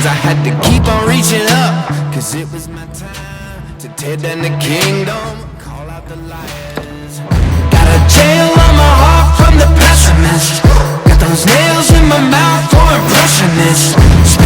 chains, I had to keep on reaching up, cause it was my time to tear down the kingdom, call out the liars. Got a jail on my heart from the pessimist, got those nails in my mouth for impressionists.